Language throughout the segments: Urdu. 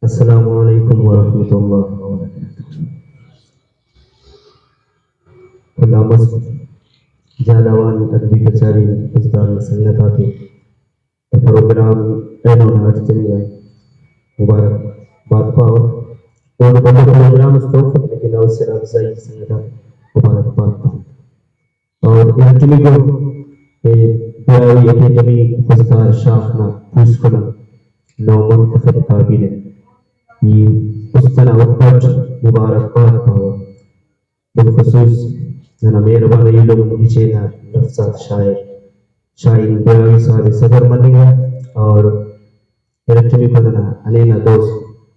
السلام علیکم ورحمۃ اللہ وبرکاتہ. علامہ جالوان ادبی کچاری استاد مسلط آتے پروگرام اینون آج چلی گئے مبارک بات پاؤ اور بندہ پروگرام استوفت لیکن اور سے افزائی سنگت آتے مبارک بات پاؤ اور اکٹلی کو براوی اکیڈمی فزدار شاخنا پوسکنا نو منتخب کابینہ یہ استنا وقت مبارک بات پاؤ بالخصوص جنا مہربان علم نیچےنا لفظات شاعر براوی صاحب صدر منگا اور الیکٹرنی پدنا علینا دوست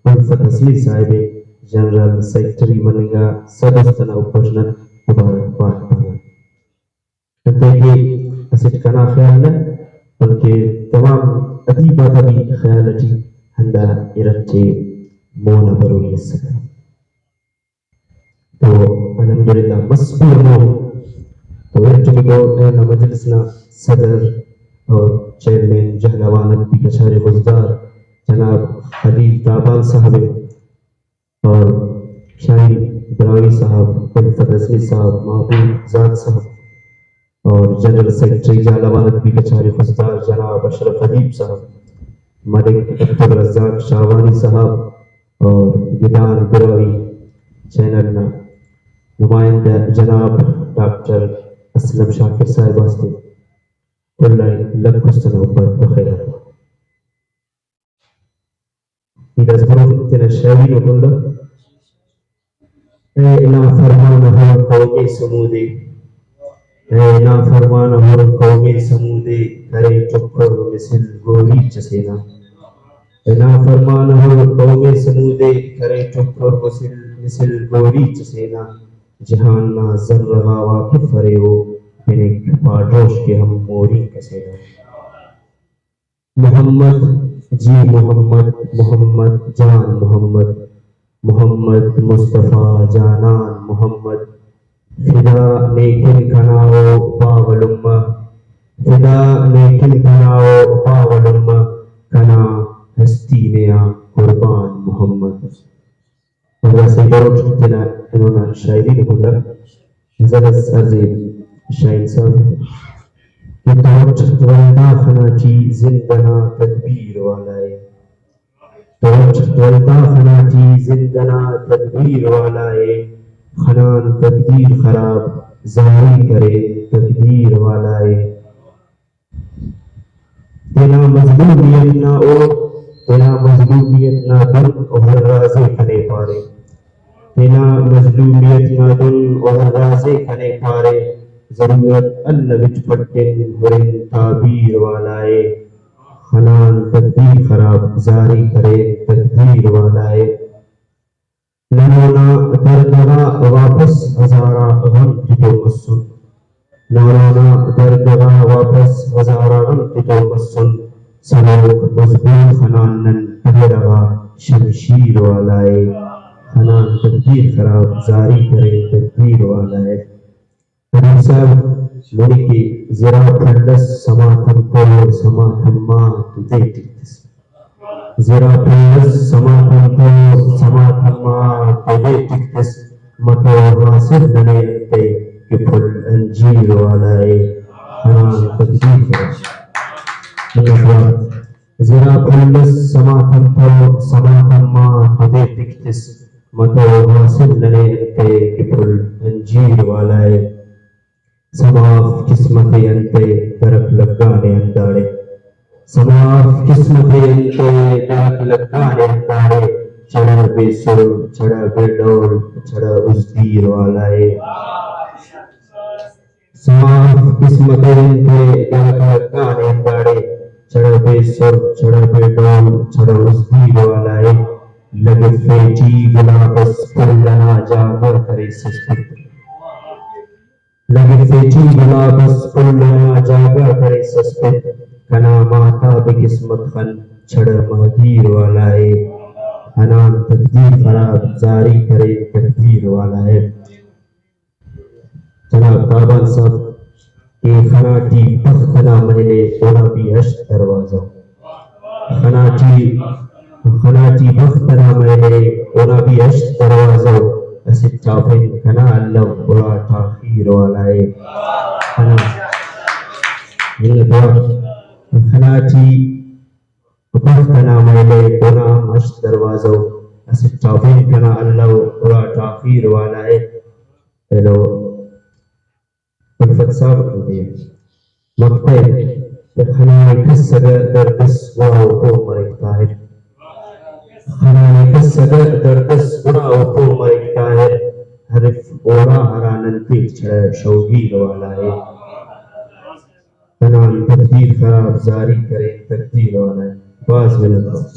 الفت اصلی صاحب جنرل سیکٹری منگا صدستنا اپجنا مبارک بات پانا انتے کہ اسٹ کنا خیال ہے بلکہ تمام ادیبات بھی خیالتی ہندا ارچے مونا بروی السلام. تو الحمدللہ مسئول ہو تو ارچے کو مجلسنا صدر اور چیئرمین جہلوان ادبی کچہری حضدار جناب خلیل تابان صاحب اور شاعر براوی صاحب الفت اصلی صاحب محبوب زاد صاحب اور جنرل سیکرٹری جہلوان ادبی کچہری حضدار جناب اشرف حبیب صاحب ملک عبد الرزاق شاہوانی صاحب اور گدان براوی چینل نمائندہ جناب ڈاکٹر اسلم شاکر صاحب واسطے اللہ لکھستن اوپر بخیر ایداز برو تینا شاوی نکل اے نافرمان ہر قومی سمودے اے نافرمان ہر قومی سمودے کرے چکر مثل گولی چسینا اے نافرمان ہر قومی سمودے کرے چکر مثل گولی چسینا جہان نا ذر رہا واقف فرے ہو میرے پاڑوش کے ہم موری کسینا محمد جی محمد محمد جان محمد محمد مصطفیٰ جانان محمد فدا نیکن کھناؤ باولمہ فدا نیکن کھناؤ باولمہ کنا ہستی نیا قربان محمد. اور ویسے بروٹ تینا انہوں شاعری نکل زرس عرض شاعر صاحب توٹ ولدا خناٹی زندنا تدبیر والائے توٹ ولدا خناٹی زندنا تدبیر والائے خنان تقدیر خراب ظاہری کرے تقدیر والائے تینا مظلومیت نہ او تینا مظلومیت نہ دن اور رازے کھنے پارے تینا مظلومیت نہ دن اور رازے کھنے پارے ضرورت اللہ وچ پٹن ہرن تعبیر والائے خنان تقدیر خراب زاری کرے تقدیر والائے نانا درگاہ واپس ہزارہ غم تجھو مسن نانا درگاہ واپس ہزارہ غم تجھو مسن سلوک مضبوط خنانن پہروا شمشیر والائے خنان تقدیر خراب زاری کرے تقدیر والائے. حبیب صاحب منی کی زرا پھلس سماتم کو سماتم ماں تجھے ٹکس زرا پھلس سماتم کو سماتم ماں تجھے ٹکس مکو حاصل ننے انتے کہ پھل انجیر والائے خنان تقدیر خراب زرا پھلس سماتم کو سماتم ماں تجھے ٹکس مکو حاصل ننے انتے کہ پھل انجیر والائے سماف قسمت انتے درک لگانے انداڑے سماف قسمت انتے درک لگانے انداڑے چڑھا بے سر چڑھا بے ڈول چڑھا ازدیر والائے سماف قسمت انتے درک لگانے انداڑے چڑھا بے سر چڑھا بے ڈول چڑھا ازدیر والائے لگے فیٹی گلابس پلنا جاگر کرے سسپت لگے فیٹی گلابس پلنا جاگا کرے سسپت کنا ماتا بقسمت خن چھڑ مہدیر والائے حنان تقدیر خراب زاری کرے تقدیر والائے. جناب تابان صاحب کہ خناٹی بختنا مہلے اونا بھی ہشت دروازہ خناتی بختنا میلے اونا بھی اشت دروازو اسد چاپن کنا اللہ برا تاخیر والائے خناتی بختنا میلے اونا اشت دروازو اسد چاپن کنا اللہ برا تاخیر والائے. ہیلو الفت صاحب ہوتی ہے مقتل خنائی کسگر دردس وراو کو مرک طاہر خنائی کسگر دردس وراو کو مرک طاہر حرف اورا ہرانن پیٹ چھڑے شوگیر والا ہے خنان تدبیر خراب زاری کرے تقدیر والا ہے. بعض منت